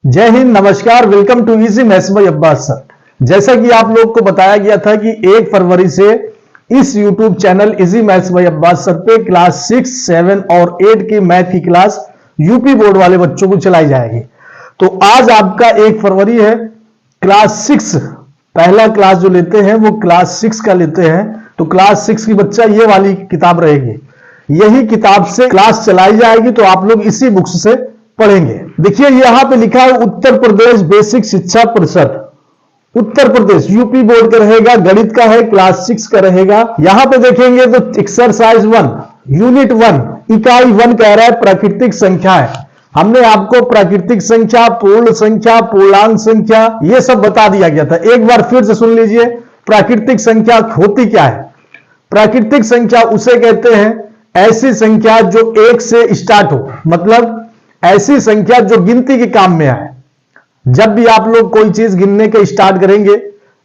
जय हिंद, नमस्कार, welcome to easy maths by Abbas sir. जैसा कि आप लोग को बताया गया था कि 1 फरवरी से इस YouTube channel easy maths by Abbas sir पे क्लास 6, 7 और 8 की मैथ की क्लास यूपी बोर्ड वाले बच्चों को चलाई जाएगी। तो आज आपका 1 फरवरी है। क्लास 6 पहला क्लास जो लेते हैं वो क्लास 6 का लेते हैं। तो क्लास 6 की बच्चा ये वाली किताब रहेगी, यही किताब से क्लास चलाई जाएगी। तो आप लोग इसी बुक्स से पढ़ेंगे। देखिए यहां पे लिखा है उत्तर प्रदेश बेसिक शिक्षा परिषद, उत्तर प्रदेश यूपी बोर्ड का रहेगा, गणित का है, क्लास 6 का रहेगा। यहां पे देखेंगे तो एक्सरसाइज 1 यूनिट 1 इकाई 1 कह रहा है प्राकृतिक संख्या है। हमने आपको प्राकृतिक संख्या, पूर्ण संख्या, पूर्णांक संख्या ये सब बता दिया गया था। एक बार फिर से सुन लीजिए, प्राकृतिक संख्या होती क्या है। प्राकृतिक संख्या उसे कहते हैं ऐसी संख्या जो 1 से स्टार्ट हो, मतलब ऐसी संख्या जो गिनती के काम में आए। जब भी आप लोग कोई चीज गिनने के स्टार्ट करेंगे,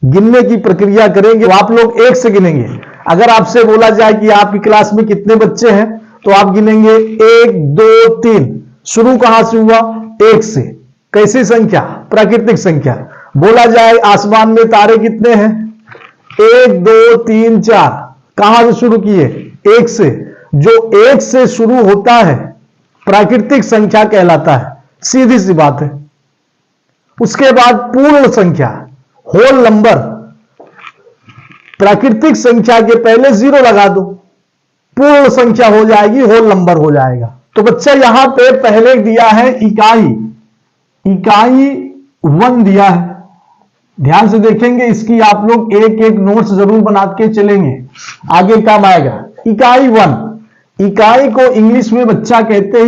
गिनने की प्रक्रिया करेंगे, तो आप लोग 1 से गिनेंगे। अगर आपसे बोला जाए कि आपकी क्लास में कितने बच्चे हैं, तो आप गिनेंगे 1, 2, 3। शुरू कहां से हुआ? 1 से। कैसी संख्या? प्राकृतिक संख्या। बोला जाए आसमान में तारे कितने हैं? 1, 2, 3, 4। कहां से शुरू किए? 1 से। जो 1 से शुरू होता है प्राकृतिक संख्या कहलाता है, सीधी सी बात है। उसके बाद पूर्ण संख्या, होल नंबर। प्राकृतिक संख्या के पहले 0 लगा दो, पूर्ण संख्या हो जाएगी, होल नंबर हो जाएगा। तो बच्चा यहां पे पहले दिया है इकाई 1 दिया है। ध्यान से देखेंगे, इसकी आप लोग एक एक नोट्स जरूर बना के चलेंगे, आगे काम आएगा। इकाई 1, इकाई को इंग्लिश में बच्चा कहते हैं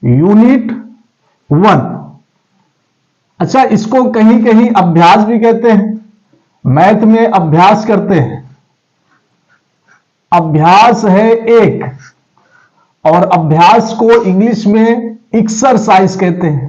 यूनिट 1। अच्छा, इसको कहीं कहीं अभ्यास भी कहते हैं, मैथ में अभ्यास करते हैं। अभ्यास है 1 और अभ्यास को इंग्लिश में एक्सरसाइज कहते हैं,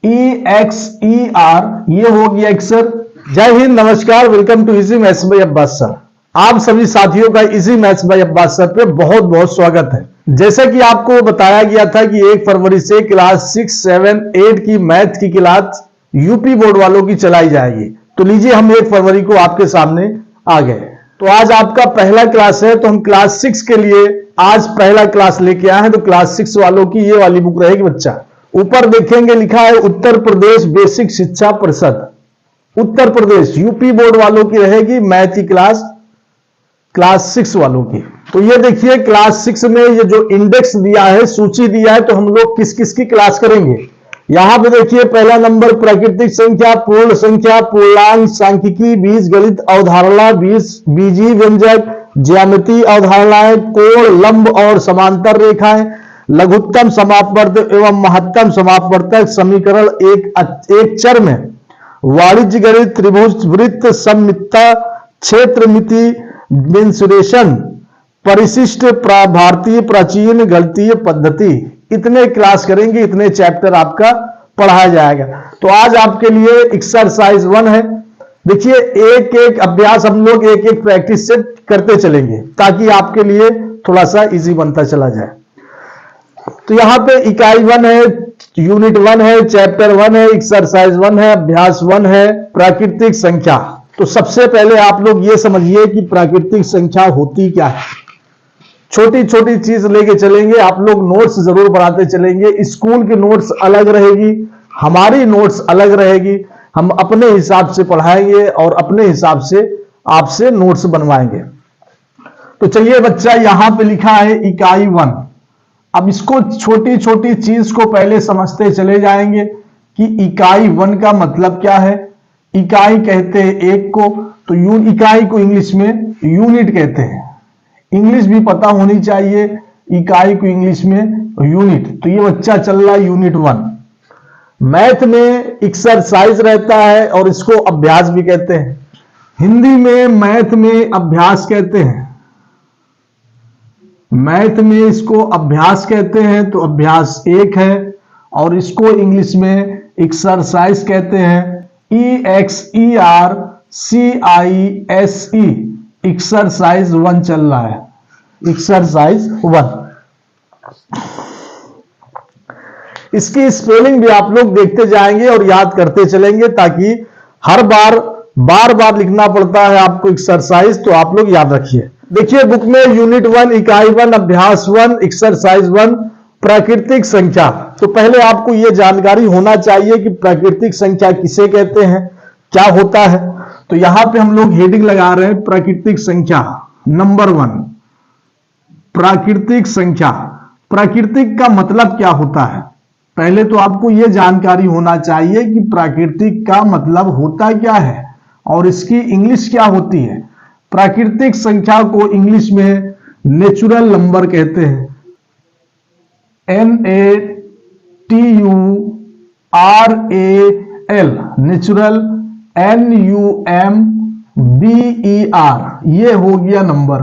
EXER। ये हो गया एक्सर। जय हिंद, नमस्कार, welcome to easy maths by Abbas sir. आप सभी साथियों का easy maths by Abbas sir पे बहुत बहुत स्वागत है। जैसा कि आपको बताया गया था कि 1 फरवरी से क्लास 6, 7, 8 की मैथ की क्लास यूपी बोर्ड वालों की चलाई जाएगी। तो लीजिए, हम 1 फरवरी को आपके सामने आ गए। तो आज आपका पहला क्लास है, तो हम क्लास 6 के लिए आज पहला क्लास लेके आए हैं। तो क्लास 6 वालों की ये वाली बुक रहेगी बच्चा। ऊपर देखेंगे लिखा है उत्तर प्रदेश बेसिक शिक्षा परिषद, उत्तर प्रदेश यूपी बोर्ड वालों की रहेगी मैथ की क्लास 6 वालों की। तो ये देखिए क्लास 6 में ये जो इंडेक्स दिया है, सूची दिया है, तो हम लोग किस किस की क्लास करेंगे। यहां पे देखिए पहला नंबर प्राकृतिक संख्या, पूर्ण संख्या, पूर्णांक, सांख्यिकी, बीजगणित अवधारणा, बीजीय व्यंजक, ज्यामिति अवधारणाएं, कोण, लंब और समांतर रेखाएं, लघुत्तम समापवर्तक एवं महत्तम समापवर्तक, समीकरण एक चर में, वाणिज्य गणित, त्रिभुज, वृत्त, सममितता, क्षेत्रमिति, मेंसुरेशन, परिशिष्ट, भारतीय प्राचीन गणितीय पद्धति। इतने क्लास करेंगे, इतने चैप्टर आपका पढ़ाया जाएगा। तो आज आपके लिए एक्सरसाइज 1 है। देखिए एक एक अभ्यास हम लोग एक एक प्रैक्टिस से करते चलेंगे, ताकि आपके लिए थोड़ा सा इजी बनता चला जाए। तो यहां पे इकाई 1 है, यूनिट 1 है, चैप्टर 1 है, एक्सरसाइज 1 है, अभ्यास 1 है, प्राकृतिक संख्या। तो सबसे पहले आप लोग ये समझिए कि प्राकृतिक संख्या होती क्या है। छोटी छोटी चीज लेके चलेंगे, आप लोग नोट्स जरूर बनाते चलेंगे। स्कूल की नोट्स अलग रहेगी, हमारी नोट्स अलग रहेगी। हम अपने हिसाब से पढ़ाएंगे और अपने हिसाब से आपसे नोट्स बनवाएंगे। तो चलिए बच्चा, यहां पे लिखा है इकाई 1। अब इसको छोटी छोटी चीज को पहले समझते चले जाएंगे कि इकाई 1 का मतलब क्या है। इकाई कहते हैं 1 को, तो इकाई को इंग्लिश में यूनिट कहते हैं। इंग्लिश भी पता होनी चाहिए, इकाई को इंग्लिश में यूनिट। तो ये बच्चा चल रहा है यूनिट 1। मैथ में एक्सरसाइज रहता है और इसको अभ्यास भी कहते हैं। हिंदी में मैथ में अभ्यास कहते हैं, मैथ में इसको अभ्यास कहते हैं। तो अभ्यास 1 है और इसको इंग्लिश में एक्सरसाइज कहते हैं, EXERCISE। एक्सरसाइज 1 चल रहा है, एक्सरसाइज 1। इसकी स्पेलिंग भी आप लोग देखते जाएंगे और याद करते चलेंगे, ताकि हर बार बार लिखना पड़ता है आपको एक्सरसाइज, तो आप लोग याद रखिए। देखिए बुक में यूनिट 1 इकाई 1 अभ्यास 1 एक्सरसाइज 1 प्राकृतिक संख्या। तो पहले आपको यह जानकारी होना चाहिए कि प्राकृतिक संख्या किसे कहते हैं, क्या होता है। तो यहां पे हम लोग हेडिंग लगा रहे हैं प्राकृतिक संख्या नंबर 1। प्राकृतिक संख्या, प्राकृतिक का मतलब क्या होता है। पहले तो आपको यह जानकारी होना चाहिए कि प्राकृतिक का मतलब होता क्या है और इसकी इंग्लिश क्या होती है। प्राकृतिक संख्या को इंग्लिश में नेचुरल नंबर कहते हैं, NATURAL, नेचुरल, NUMBER, ये हो गया नंबर,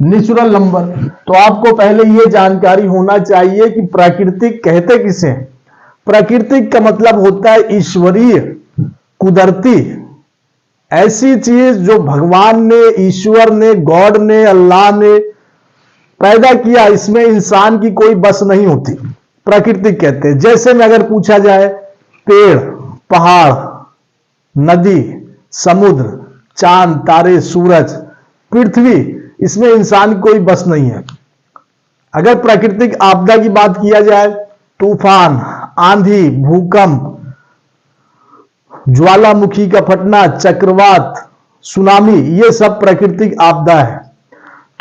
नेचुरल नंबर। तो आपको पहले ये जानकारी होना चाहिए कि प्राकृतिक कहते किसे। प्राकृतिक का मतलब होता है ईश्वरीय, कुदरती, ऐसी चीज जो भगवान ने, ईश्वर ने, गॉड ने, अल्लाह ने पैदा किया, इसमें इंसान की कोई बस नहीं होती, प्राकृतिक कहते हैं। जैसे में अगर पूछा जाए पेड़, पहाड़, नदी, समुद्र, चांद, तारे, सूरज, पृथ्वी, इसमें इंसान की कोई बस नहीं है। अगर प्राकृतिक आपदा की बात किया जाए, तूफान, आंधी, भूकंप, ज्वालामुखी का फटना, चक्रवात, सुनामी, ये सब प्राकृतिक आपदा है।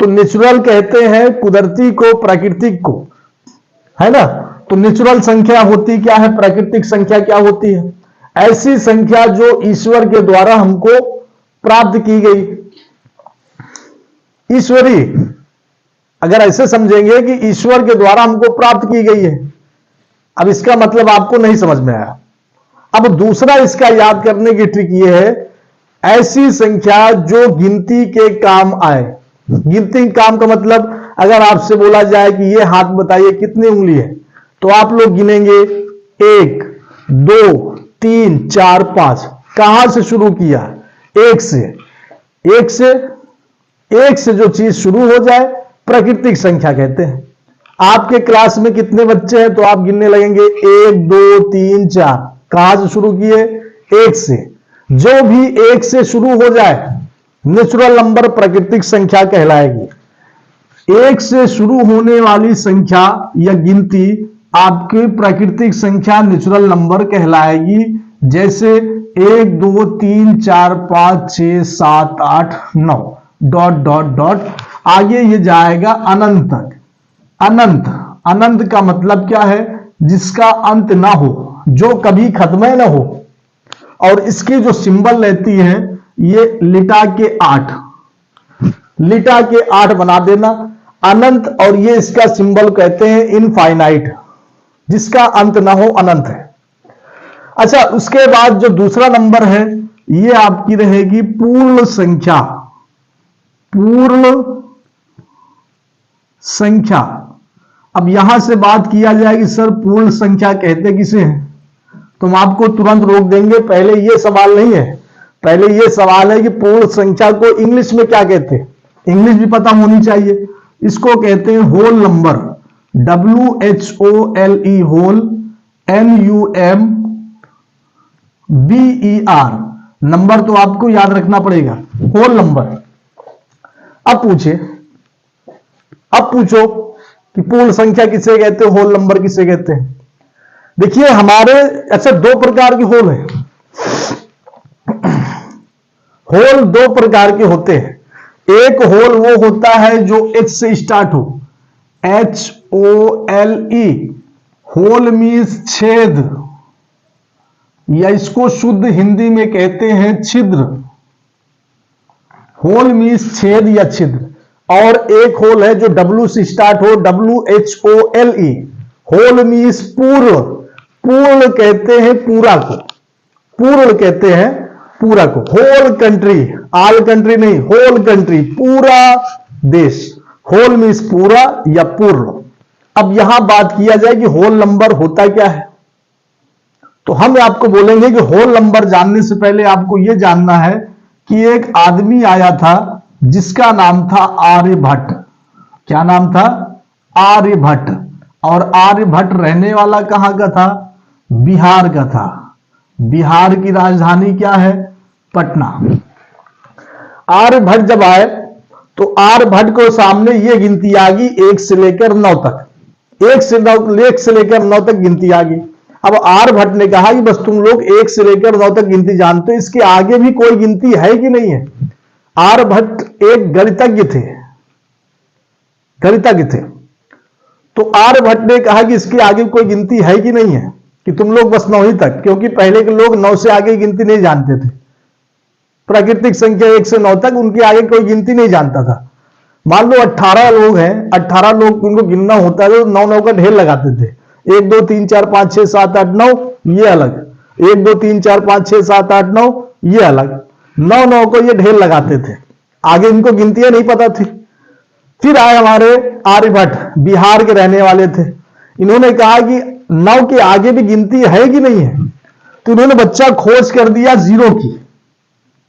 तो नेचुरल कहते हैं कुदरती को, प्राकृतिक को, है ना। तो नेचुरल संख्या होती क्या है, प्राकृतिक संख्या क्या होती है। ऐसी संख्या जो ईश्वर के द्वारा हमको प्राप्त की गई, ईश्वरी, अगर ऐसे समझेंगे कि ईश्वर के द्वारा हमको प्राप्त की गई है। अब इसका मतलब आपको नहीं समझ में आया। अब दूसरा इसका याद करने की ट्रिक यह है, ऐसी संख्या जो गिनती के काम आए। गिनती काम का मतलब, अगर आपसे बोला जाए कि ये हाथ बताइए कितनी उंगली है, तो आप लोग गिनेंगे 1 2 3 4 5। कहां से शुरू किया, एक से। एक से जो चीज शुरू हो जाए प्राकृतिक संख्या कहते हैं। आपके क्लास में कितने बच्चे हैं, तो आप गिनने लगेंगे 1 2 3 4। कहां से शुरू किए, एक से। जो भी एक से शुरू हो जाए नेचुरल नंबर प्राकृतिक संख्या कहलाएगी। एक से शुरू होने वाली संख्या या गिनती आपकी प्राकृतिक संख्या नेचुरल नंबर कहलाएगी। जैसे 1 2 3 4 5 6 7 8 9 डॉट डॉट डॉट, आगे ये जाएगा अनंत तक। अनंत, अनंत का मतलब क्या है, जिसका अंत ना हो, जो कभी खत्म ना हो। और इसकी जो सिंबल रहती है ये लिटा के 8, लिटा के 8 बना देना, अनंत। और ये इसका सिंबल कहते हैं इनफाइनाइट, जिसका अंत ना हो, अनंत है। अच्छा, उसके बाद जो दूसरा नंबर है ये आपकी रहेगी पूर्ण संख्या। पूर्ण संख्या। अब यहां से बात किया जाए कि सर पूर्ण संख्या कहते किसे हैं, तो हम आपको तुरंत रोक देंगे। पहले ये सवाल नहीं है, पहले ये सवाल है कि पूर्ण संख्या को इंग्लिश में क्या कहते हैं। इंग्लिश भी पता होनी चाहिए। इसको कहते हैं whole number, WHOLE, whole, NUMBER, number तो आपको याद रखना पड़ेगा, होल नंबर। अब पूछो कि पूर्ण संख्या किसे कहते हैं, होल नंबर किसे कहते हैं। देखिए हमारे, अच्छा, 2 प्रकार के होल हैं। होल 2 प्रकार के होते हैं। एक होल वो होता है जो H से स्टार्ट हो, HOLE, होल मीन्स छेद, या इसको शुद्ध हिंदी में कहते हैं छिद्र। होल मीन्स छेद या छिद्र। और एक होल है जो W से स्टार्ट हो, WHOLE, होल मीन्स पूर्ण। पूर्ण कहते हैं पूरा को, पूर्ण कहते हैं पूरा को। होल कंट्री, ऑल कंट्री नहीं, होल कंट्री, पूरा देश। होल मीन्स पूरा या पूर्ण। अब यहां बात किया जाए कि होल नंबर होता क्या है, तो हम आपको बोलेंगे कि होल नंबर जानने से पहले आपको यह जानना है कि एक आदमी आया था जिसका नाम था आर्यभट्ट। क्या नाम था, आर्यभट्ट। और आर्यभट्ट रहने वाला कहां का था? बिहार का था। बिहार की राजधानी क्या है? पटना। आर्यभट्ट जब आए तो आर्यभट्ट को सामने ये गिनती आ गई 1 से लेकर 9 तक। 1 से लेकर 9 तक गिनती आ गई। अब आर्यभट्ट ने कहा कि बस तुम लोग 1 से लेकर 9 तक गिनती जानते हो, इसके आगे भी कोई गिनती है कि नहीं है? आर्यभट्ट एक गणितज्ञ थे, गणितज्ञ थे। तो आर्यभट्ट ने कहा कि इसके आगे कोई गिनती है कि नहीं है, कि तुम लोग बस 9 ही तक, क्योंकि पहले के लोग 9 से आगे गिनती नहीं जानते थे। प्राकृतिक संख्या 1 से 9 तक, उनके आगे कोई गिनती नहीं जानता था। मान लो 18 लोग हैं, 18 लोग उनको गिनना होता है तो 9 का ढेर लगाते थे। 1 2 3 4 5 6 7 8 9 ये अलग, 1 2 3 4 5 6 7 8 9 ये अलग, 9 को ये ढेर लगाते थे। आगे इनको गिनतियां नहीं पता थी। फिर आए हमारे आर्यभट्ट, बिहार के रहने वाले थे। इन्होंने कहा कि 9 के आगे भी गिनती है कि नहीं है? तो इन्होंने बच्चा खोज कर दिया 0 की,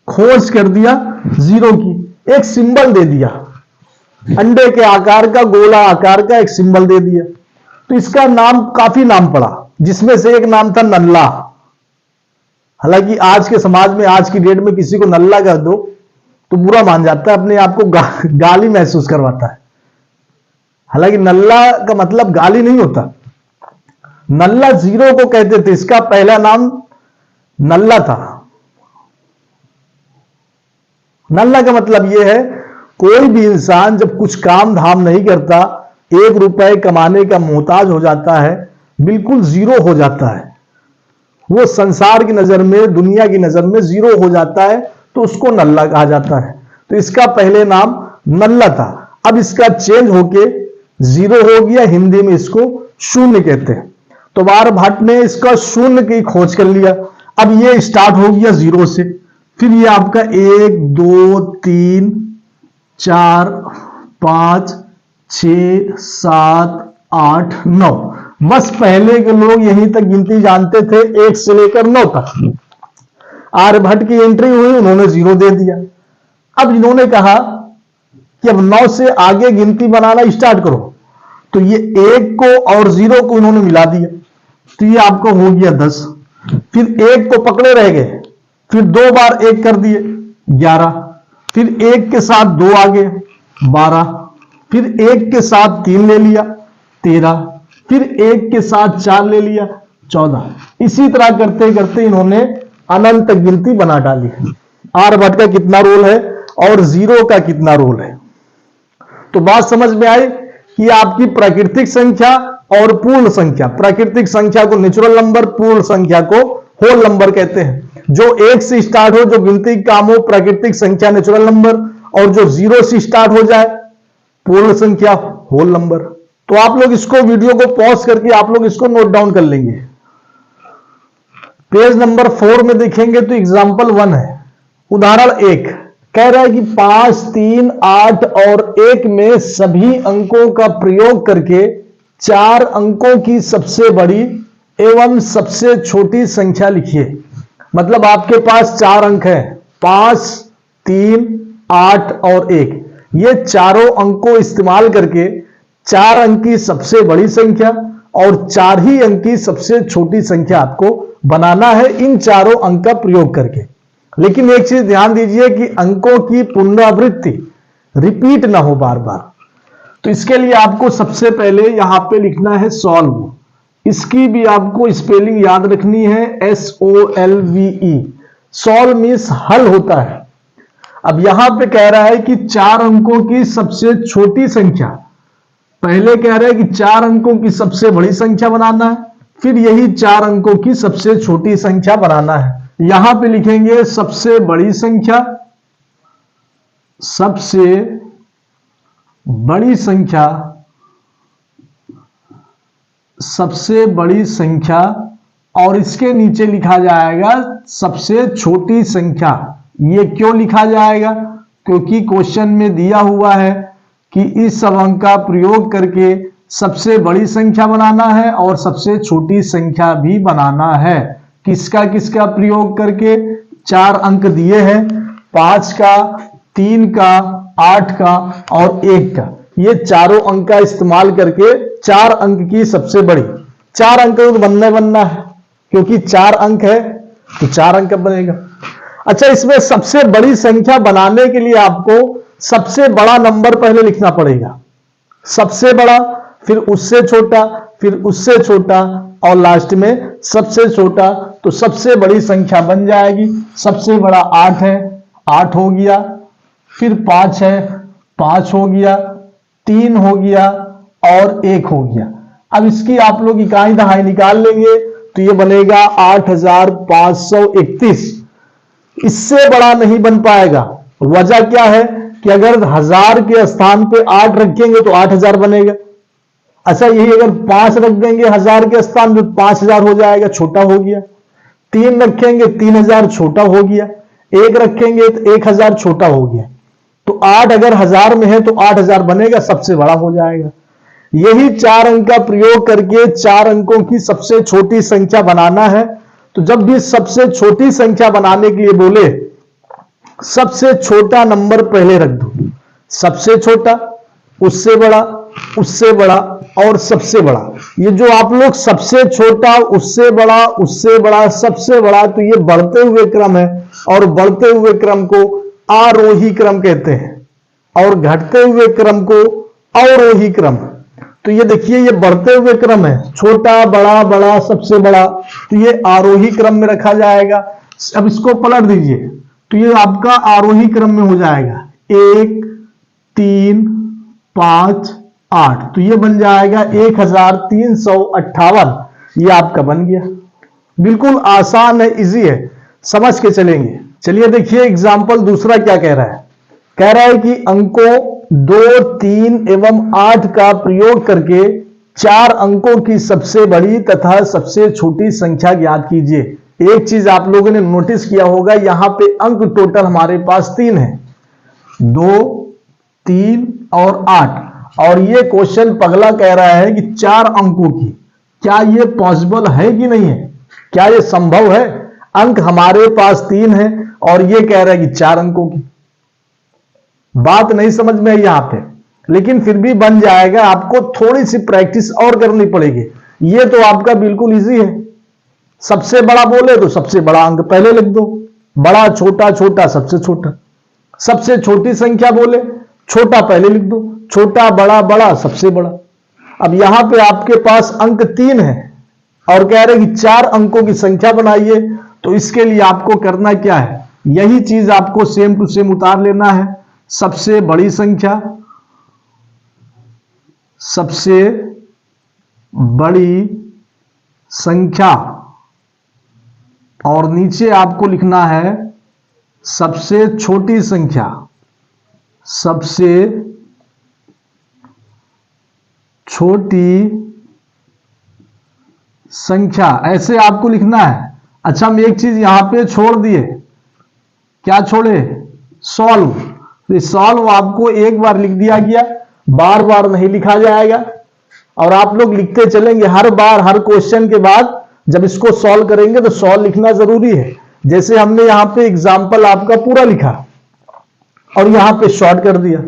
खोज कर दिया 0 की, एक सिंबल दे दिया, अंडे के आकार का, गोला आकार का एक सिंबल दे दिया। तो इसका नाम, काफी नाम पड़ा, जिसमें से एक नाम था नल्ला। हालांकि आज के समाज में, आज की डेट में किसी को नल्ला कर दो तो बुरा मान जाता है, अपने आप को गाली महसूस करवाता है। हालांकि नल्ला का मतलब गाली नहीं होता। नल्ला 0 को कहते थे, इसका पहला नाम नल्ला था। नल्ला का मतलब यह है, कोई भी इंसान जब कुछ काम धाम नहीं करता, 1 रुपए कमाने का मोहताज हो जाता है, बिल्कुल 0 हो जाता है, वो संसार की नजर में, दुनिया की नजर में 0 हो जाता है, तो उसको नल्ला कहा जाता है। तो इसका पहले नाम नल्ला था, अब इसका चेंज होके 0 हो गया, हिंदी में इसको शून्य कहते हैं। तो आर्यभट्ट ने इसका शून्य की खोज कर लिया। अब ये स्टार्ट हो गया 0 से, फिर ये आपका 1 2 3 4 5 6 7 8 9, बस पहले के लोग यहीं तक गिनती जानते थे, 1 से लेकर 9 तक। आर्यभट्ट की एंट्री हुई, उन्होंने 0 दे दिया। अब इन्होंने कहा कि अब 9 से आगे गिनती बनाना स्टार्ट करो, तो ये 1 को और 0 को इन्होंने मिला दिया, तो ये आपका हो गया 10। फिर 1 को पकड़े रह गए, फिर 2 बार 1 कर दिए 11, फिर 1 के साथ 2 आ गए 12, फिर 1 के साथ 3 ले लिया 13, फिर 1 के साथ 4 ले लिया 14। इसी तरह करते करते इन्होंने अनंत गिनती बना डाली। आर्यभट्ट का कितना रोल है और 0 का कितना रोल है? तो बात समझ में आई कि आपकी प्राकृतिक संख्या और पूर्ण संख्या, प्राकृतिक संख्या को नेचुरल नंबर, पूर्ण संख्या को होल नंबर कहते हैं। जो 1 से स्टार्ट हो, जो गिनती काम हो, प्राकृतिक संख्या नेचुरल नंबर, और जो 0 से स्टार्ट हो जाए पूर्ण संख्या होल नंबर। तो आप लोग इसको, वीडियो को पॉज करके आप लोग इसको नोट डाउन कर लेंगे। पेज नंबर 4 में देखेंगे तो एग्जाम्पल 1 है, उदाहरण 1 कह रहा है कि 5 3 8 और 1 में सभी अंकों का प्रयोग करके 4 अंकों की सबसे बड़ी एवं सबसे छोटी संख्या लिखिए। मतलब आपके पास 4 अंक है, 5 3 8 और 1, ये चारों अंक को इस्तेमाल करके 4 अंक की सबसे बड़ी संख्या और 4 ही अंक की सबसे छोटी संख्या आपको बनाना है, इन चारों अंक का प्रयोग करके। लेकिन एक चीज ध्यान दीजिए कि अंकों की पुनरावृत्ति, रिपीट ना हो बार बार। तो इसके लिए आपको सबसे पहले यहां पे लिखना है सॉल्व। इसकी भी आपको स्पेलिंग याद रखनी है, SOLVE। सॉल्व मीन्स हल होता है। अब यहां पे कह रहा है कि 4 अंकों की सबसे छोटी संख्या, पहले कह रहा है कि 4 अंकों की सबसे बड़ी संख्या बनाना है, फिर यही 4 अंकों की सबसे छोटी संख्या बनाना है। यहां पे लिखेंगे सबसे बड़ी संख्या, सबसे बड़ी संख्या, सबसे बड़ी संख्या, और इसके नीचे लिखा जाएगा सबसे छोटी संख्या। ये क्यों लिखा जाएगा? क्योंकि क्वेश्चन में दिया हुआ है कि इस सब अंक का प्रयोग करके सबसे बड़ी संख्या बनाना है और सबसे छोटी संख्या भी बनाना है। किसका किसका प्रयोग करके? 4 अंक दिए हैं, 5 का, 3 का, 8 का और 1 का। ये चारों अंक का इस्तेमाल करके 4 अंक की सबसे बड़ी, 4 अंक तो बनना है क्योंकि 4 अंक है तो 4 अंक बनेगा। अच्छा, इसमें सबसे बड़ी संख्या बनाने के लिए आपको सबसे बड़ा नंबर पहले लिखना पड़ेगा, सबसे बड़ा, फिर उससे छोटा, फिर उससे छोटा और लास्ट में सबसे छोटा। तो सबसे बड़ी संख्या बन जाएगी, सबसे बड़ा 8 है, 8 हो गया, फिर 5 है, 5 हो गया, 3 हो गया और 1 हो गया। अब इसकी आप लोग इकाई दहाई निकाल लेंगे तो ये बनेगा 8531। इससे बड़ा नहीं बन पाएगा। वजह क्या है कि अगर 1000 के स्थान पे 8 रखेंगे तो 8000 बनेगा। अच्छा, यही अगर 5 रख देंगे 1000 के स्थान पे 5000 हो जाएगा, छोटा हो गया। 3 रखेंगे 3000, छोटा हो गया। 1 रखेंगे तो 1000, छोटा हो गया। तो 8 अगर 1000 में है तो 8000 बनेगा, सबसे बड़ा हो जाएगा। यही 4 अंक का प्रयोग करके 4 अंकों की सबसे छोटी संख्या बनाना है। तो जब भी सबसे छोटी संख्या बनाने के लिए बोले, सबसे छोटा नंबर पहले रख दो, सबसे छोटा, उससे बड़ा, उससे बड़ा और सबसे बड़ा। ये जो आप लोग सबसे छोटा, उससे बड़ा, उससे बड़ा, सबसे बड़ा, तो ये बढ़ते हुए क्रम है और बढ़ते हुए क्रम को आरोही क्रम कहते हैं और घटते हुए क्रम को अवरोही क्रम। तो ये देखिए, ये बढ़ते हुए क्रम है, छोटा, बड़ा, बड़ा, सबसे बड़ा, तो ये आरोही क्रम में रखा जाएगा। अब इसको पलट दीजिए तो ये आपका आरोही क्रम में हो जाएगा, 1 3 5 8, तो ये बन जाएगा 1358। ये आपका बन गया। बिल्कुल आसान है, इजी है, समझ के चलेंगे। चलिए देखिए एग्जाम्पल दूसरा क्या कह रहा है। कह रहा है कि अंकों 2, 3 एवं 8 का प्रयोग करके 4 अंकों की सबसे बड़ी तथा सबसे छोटी संख्या ज्ञात कीजिए। एक चीज आप लोगों ने नोटिस किया होगा, यहां पे अंक टोटल हमारे पास 3 है, 2, 3 और 8। और ये क्वेश्चन पगला कह रहा है कि 4 अंकों की, क्या ये पॉसिबल है कि नहीं है, क्या ये संभव है? अंक हमारे पास 3 है और ये कह रहा है कि 4 अंकों की। बात नहीं समझ में आई यहां पे, लेकिन फिर भी बन जाएगा। आपको थोड़ी सी प्रैक्टिस और करनी पड़ेगी। ये तो आपका बिल्कुल इजी है। सबसे बड़ा बोले तो सबसे बड़ा अंक पहले लिख दो, बड़ा, छोटा, छोटा, सबसे छोटा। सबसे छोटी संख्या बोले, छोटा पहले लिख दो, छोटा, बड़ा, बड़ा, सबसे बड़ा। अब यहां पे आपके पास अंक 3 है और कह रहे कि 4 अंकों की संख्या बनाइए। तो इसके लिए आपको करना क्या है, यही चीज आपको सेम टू सेम उतार लेना है। सबसे बड़ी संख्या, सबसे बड़ी संख्या, और नीचे आपको लिखना है सबसे छोटी संख्या, सबसे छोटी संख्या, ऐसे आपको लिखना है। अच्छा, हम एक चीज यहां पे छोड़ दिए, क्या छोड़े? सॉल्व। तो सॉल्व आपको एक बार लिख दिया गया, बार बार नहीं लिखा जाएगा और आप लोग लिखते चलेंगे हर बार। हर क्वेश्चन के बाद जब इसको सॉल्व करेंगे तो सॉल्व लिखना जरूरी है। जैसे हमने यहां पे एग्जाम्पल आपका पूरा लिखा और यहां पे शॉर्ट कर दिया,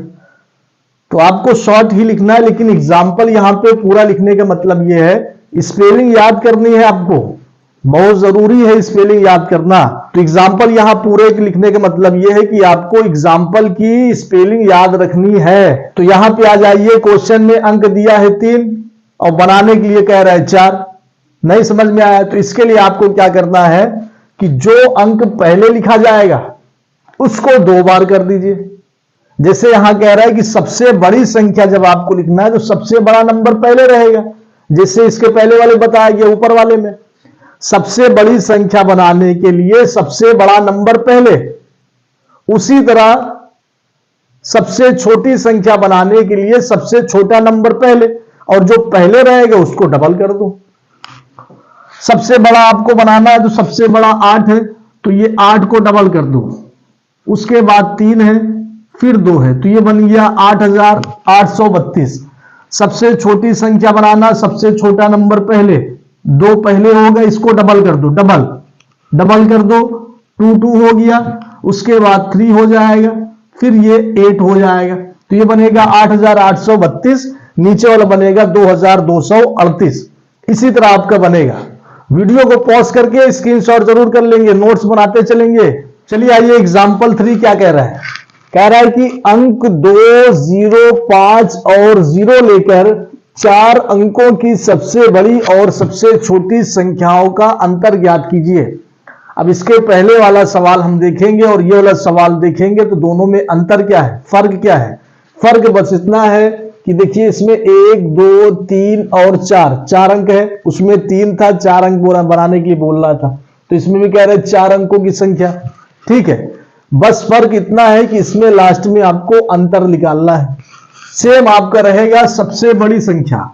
तो आपको शॉर्ट ही लिखना है, लेकिन एग्जाम्पल यहां पे पूरा लिखने का मतलब यह है, स्पेलिंग याद करनी है आपको, बहुत जरूरी है स्पेलिंग याद करना। तो एग्जाम्पल यहां पूरे लिखने का मतलब यह है कि आपको एग्जाम्पल की स्पेलिंग याद रखनी है। तो यहां पे आ जाइए, क्वेश्चन में अंक दिया है 3 और बनाने के लिए कह रहा है 4। नहीं समझ में आया तो इसके लिए आपको क्या करना है कि जो अंक पहले लिखा जाएगा उसको 2 बार कर दीजिए। जैसे यहां कह रहा है कि सबसे बड़ी संख्या जब आपको लिखना है तो सबसे बड़ा नंबर पहले रहेगा, जैसे इसके पहले वाले बताया गया ऊपर वाले में। सबसे बड़ी संख्या बनाने के लिए सबसे बड़ा नंबर पहले, उसी तरह सबसे छोटी संख्या बनाने के लिए सबसे छोटा नंबर पहले, और जो पहले रहेगा उसको डबल कर दो। सबसे बड़ा आपको बनाना है तो सबसे बड़ा 8 है तो ये 8 को डबल कर दो, उसके बाद 3 है, फिर 2 है, तो ये बन गया 8832। सबसे छोटी संख्या बनाना, सबसे छोटा नंबर पहले, 2 पहले होगा, इसको डबल कर दो, डबल कर दो, 2 2 हो गया, उसके बाद 3 हो जाएगा, फिर ये 8 हो जाएगा। तो ये बनेगा 8832, नीचे वाला बनेगा 2238। इसी तरह आपका बनेगा। वीडियो को पॉज करके स्क्रीनशॉट जरूर कर लेंगे, नोट्स बनाते चलेंगे। चलिए आइए एग्जाम्पल 3 क्या कह रहा है। कह रहा है कि अंक 2, 0, 5 और 0 लेकर 4 अंकों की सबसे बड़ी और सबसे छोटी संख्याओं का अंतर ज्ञात कीजिए। अब इसके पहले वाला सवाल हम देखेंगे और ये वाला सवाल देखेंगे तो दोनों में अंतर क्या है, फर्क क्या है। फर्क बस इतना है कि देखिए इसमें 1, 2, 3 और 4 अंक है, उसमें 3 था, 4 अंक बनाने की बोल रहा था, तो इसमें भी कह रहे हैं 4 अंकों की संख्या। ठीक है, बस फर्क इतना है कि इसमें लास्ट में आपको अंतर निकालना है। सेम आपका रहेगा सबसे बड़ी संख्या,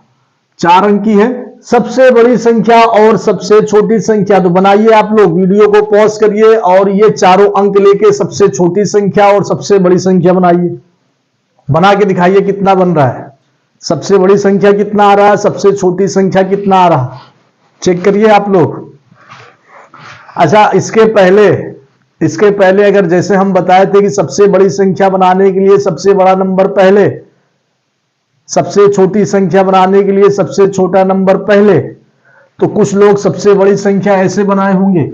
4 अंक की है, सबसे बड़ी संख्या और सबसे छोटी संख्या। तो बनाइए आप लोग, वीडियो को पॉज करिए और ये चारों अंक लेके सबसे छोटी संख्या और सबसे बड़ी संख्या बनाइए। बना के दिखाइए कितना बन रहा है, सबसे बड़ी संख्या कितना आ रहा है, सबसे छोटी संख्या कितना आ रहा है, चेक करिए आप लोग। अच्छा, इसके पहले अगर जैसे हम बताए थे कि सबसे बड़ी संख्या बनाने के लिए सबसे बड़ा नंबर पहले, सबसे छोटी संख्या बनाने के लिए सबसे छोटा नंबर पहले, तो कुछ लोग सबसे बड़ी संख्या ऐसे बनाए होंगे,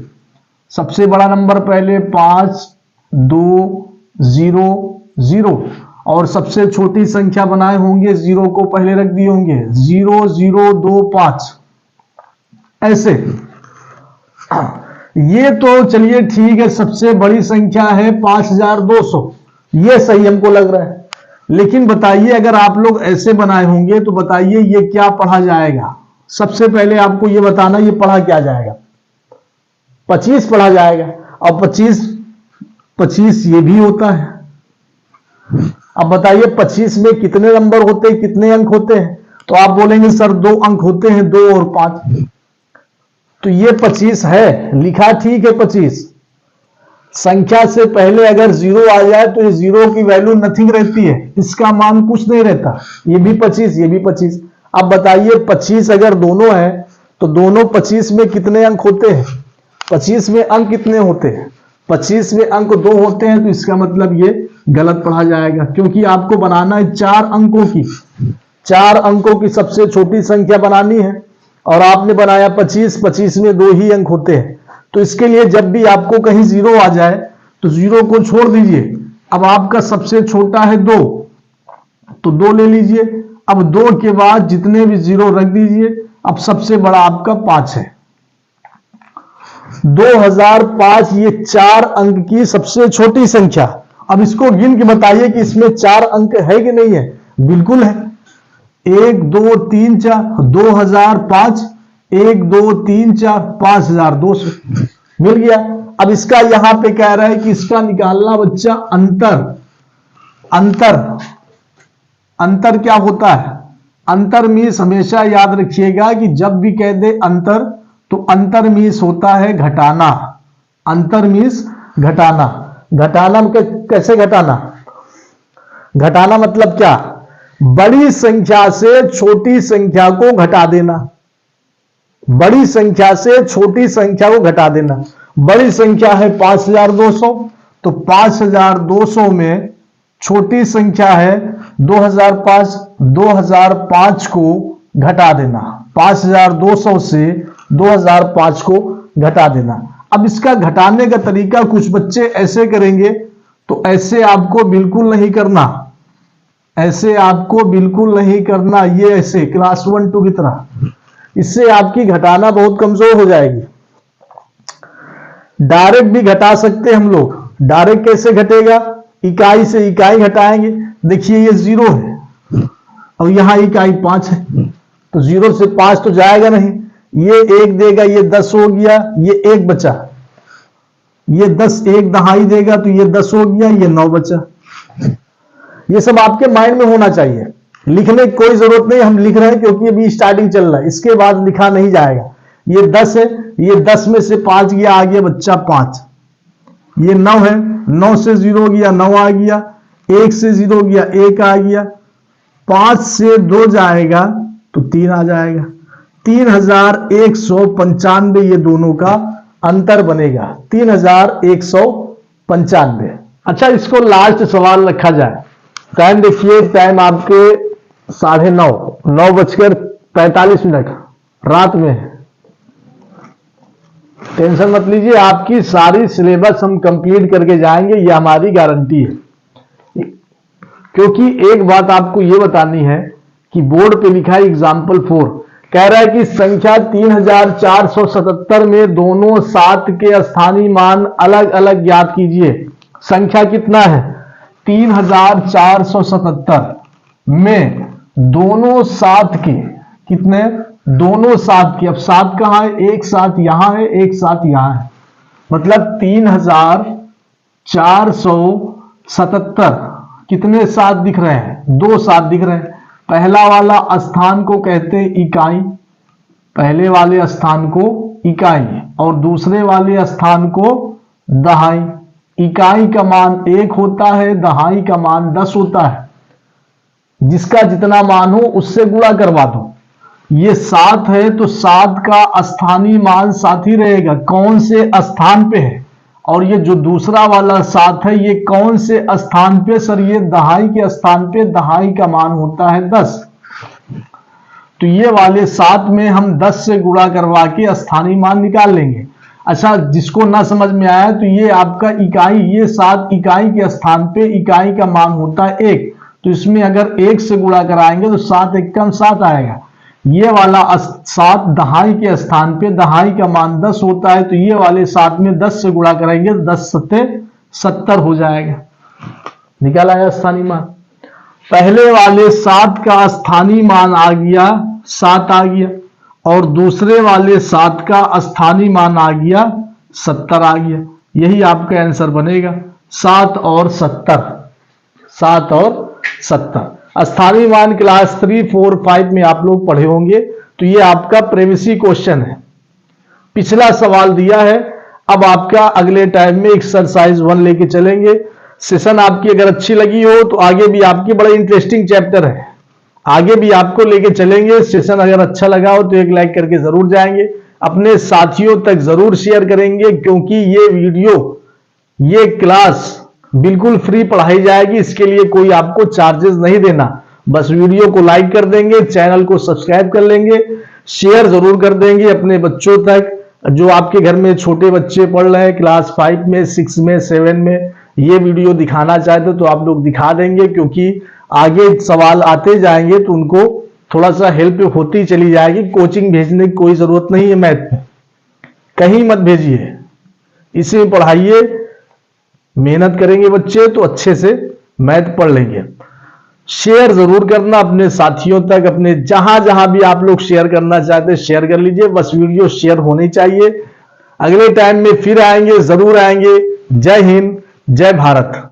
सबसे बड़ा नंबर पहले 5, 2, 0, 0, और सबसे छोटी संख्या बनाए होंगे 0 को पहले रख दिए होंगे, 0, 0, 2, 5 ऐसे। ये तो चलिए ठीक है, सबसे बड़ी संख्या है 5200, ये सही हमको लग रहा है। लेकिन बताइए अगर आप लोग ऐसे बनाए होंगे तो बताइए ये क्या पढ़ा जाएगा। सबसे पहले आपको ये बताना ये पढ़ा क्या जाएगा, 25 पढ़ा जाएगा। और 25 ये भी होता है। अब बताइए 25 में कितने नंबर होते हैं, कितने अंक होते हैं, तो आप बोलेंगे सर 2 अंक होते हैं, 2 और 5। तो ये 25 है, लिखा ठीक है 25। संख्या से पहले अगर 0 आ जाए तो ये 0 की वैल्यू नथिंग रहती है, इसका मान कुछ नहीं रहता। ये भी 25, ये भी 25। अब बताइए 25 अगर दोनों है तो दोनों 25 में कितने अंक होते हैं, 25 में अंक कितने होते हैं, 25 में अंक 2 होते हैं। तो इसका मतलब ये गलत पढ़ा जाएगा, क्योंकि आपको बनाना है 4 अंकों की, 4 अंकों की सबसे छोटी संख्या बनानी है और आपने बनाया 25, 25 में 2 ही अंक होते हैं। तो इसके लिए जब भी आपको कहीं 0 आ जाए तो 0 को छोड़ दीजिए। अब आपका सबसे छोटा है 2, तो 2 ले लीजिए। अब 2 के बाद जितने भी 0 रख दीजिए। अब सबसे बड़ा आपका 5 है, 2005 ये 4 अंक की सबसे छोटी संख्या। अब इसको गिन के बताइए कि इसमें 4 अंक है कि नहीं है। बिल्कुल है, 1, 2, 3, 4, 2005, 1, 2, 3, 4, 5200 मिल गया। अब इसका यहां पे कह रहा है कि इसका निकालना बच्चा अंतर क्या होता है। अंतर मीन्स हमेशा याद रखिएगा कि जब भी कह दे अंतर तो अंतर मीन्स होता है घटाना। अंतर मीन्स घटाना। घटाना कैसे घटाना, घटाना मतलब क्या, बड़ी संख्या से छोटी संख्या को घटा देना, बड़ी संख्या से छोटी संख्या को घटा देना। बड़ी संख्या है 5200, तो 5200 में छोटी संख्या है 2005, 2005 को घटा देना, 5200 से 2005 को घटा देना। अब इसका घटाने का तरीका कुछ बच्चे ऐसे करेंगे, तो ऐसे आपको बिल्कुल नहीं करना, ऐसे आपको बिल्कुल नहीं करना, ये ऐसे क्लास 1, 2 की तरह, इससे आपकी घटाना बहुत कमजोर हो जाएगी। डायरेक्ट भी घटा सकते हैं हम लोग। डायरेक्ट कैसे घटेगा, इकाई से इकाई घटाएंगे। देखिए ये 0 है और यहां इकाई 5 है, तो 0 से 5 तो जाएगा नहीं, ये 1 देगा, ये 10 हो गया, ये 1 बचा, ये 10 1 दहाई देगा तो ये 10 हो गया, ये 9 बचा। ये सब आपके माइंड में होना चाहिए, लिखने की कोई जरूरत नहीं। हम लिख रहे हैं क्योंकि अभी स्टार्टिंग चल रहा है, इसके बाद लिखा नहीं जाएगा। ये 10 है, ये 10 में से 5 गया, आ गया बच्चा 5। ये 9 है, 9 से 0 गया, 9 आ गया, 1 से 0 गया, 1 आ गया, 5 से 2 जाएगा तो 3 आ जाएगा। 3195 ये दोनों का अंतर बनेगा, 3195। अच्छा, इसको लास्ट सवाल रखा जाए। टाइम देखिए, टाइम आपके 9:30, 9:45 रात में है। टेंशन मत लीजिए, आपकी सारी सिलेबस हम कंप्लीट करके जाएंगे, ये हमारी गारंटी है। क्योंकि एक बात आपको ये बतानी है कि बोर्ड पे लिखा है एग्जाम्पल 4, कह रहा है कि संख्या 3477 में दोनों 7 के स्थानीय मान अलग अलग ज्ञात कीजिए। संख्या कितना है? 3477 में दोनों 7 के, कितने? दोनों 7 के। अब 7 कहां है? एक 7 यहां है, एक 7 यहां है, मतलब 3477। कितने 7 दिख रहे हैं? 2 7 दिख रहे हैं। पहला वाला स्थान को कहते हैं इकाई, पहले वाले स्थान को इकाई, और दूसरे वाले स्थान को दहाई। इकाई का मान 1 होता है, दहाई का मान 10 होता है। जिसका जितना मान हो उससे गुणा करवा दो। ये 7 है तो 7 का स्थानीय मान 7 ही रहेगा, कौन से स्थान पे है। और ये जो दूसरा वाला 7 है, ये कौन से स्थान पे? सर ये दहाई के स्थान पे, दहाई का मान होता है 10। तो ये वाले 7 में हम 10 से गुणा करवा के स्थानीय मान निकाल लेंगे। अच्छा, जिसको ना समझ में आया तो ये आपका इकाई, ये 7 इकाई के स्थान पे, इकाई का मान होता है 1, तो इसमें अगर 1 से गुणा कराएंगे तो 7 एकम 7 आएगा। ये वाला 7 दहाई के स्थान पे, दहाई का मान 10 होता है, तो ये वाले 7 में 10 से गुणा कराएंगे तो 10 सत्ते 70 हो जाएगा। निकल आया स्थानीय मान। पहले वाले 7 का स्थानीय मान आ गया 7 आ गया, और दूसरे वाले 7 का स्थानीय मान आ गया 70 आ गया। यही आपका आंसर बनेगा, 7 और 70। 7 और 70 स्थानीय मान क्लास 3, 4, 5 में आप लोग पढ़े होंगे। तो ये आपका प्रेमिसी क्वेश्चन है, पिछला सवाल दिया है। अब आपका अगले टाइम में एक्सरसाइज 1 लेके चलेंगे। सेशन आपकी अगर अच्छी लगी हो तो आगे भी आपकी बड़ा इंटरेस्टिंग चैप्टर है, आगे भी आपको लेके चलेंगे। सेशन अगर अच्छा लगा हो तो एक लाइक करके जरूर जाएंगे, अपने साथियों तक जरूर शेयर करेंगे, क्योंकि ये वीडियो, ये क्लास बिल्कुल फ्री पढ़ाई जाएगी। इसके लिए कोई आपको चार्जेस नहीं देना, बस वीडियो को लाइक कर देंगे, चैनल को सब्सक्राइब कर लेंगे, शेयर जरूर कर देंगे अपने बच्चों तक। जो आपके घर में छोटे बच्चे पढ़ रहे हैं क्लास 5 में, 6 में, 7 में, ये वीडियो दिखाना चाहते तो आप लोग दिखा देंगे, क्योंकि आगे सवाल आते जाएंगे तो उनको थोड़ा सा हेल्प होती चली जाएगी। कोचिंग भेजने की कोई जरूरत नहीं है, मैथ में कहीं मत भेजिए, इसी में पढ़ाइए। मेहनत करेंगे बच्चे तो अच्छे से मैथ पढ़ लेंगे। शेयर जरूर करना अपने साथियों तक, अपने जहां जहां भी आप लोग शेयर करना चाहते हैं शेयर कर लीजिए, बस वीडियो शेयर होनी चाहिए। अगले टाइम में फिर आएंगे, जरूर आएंगे। जय हिंद, जय भारत।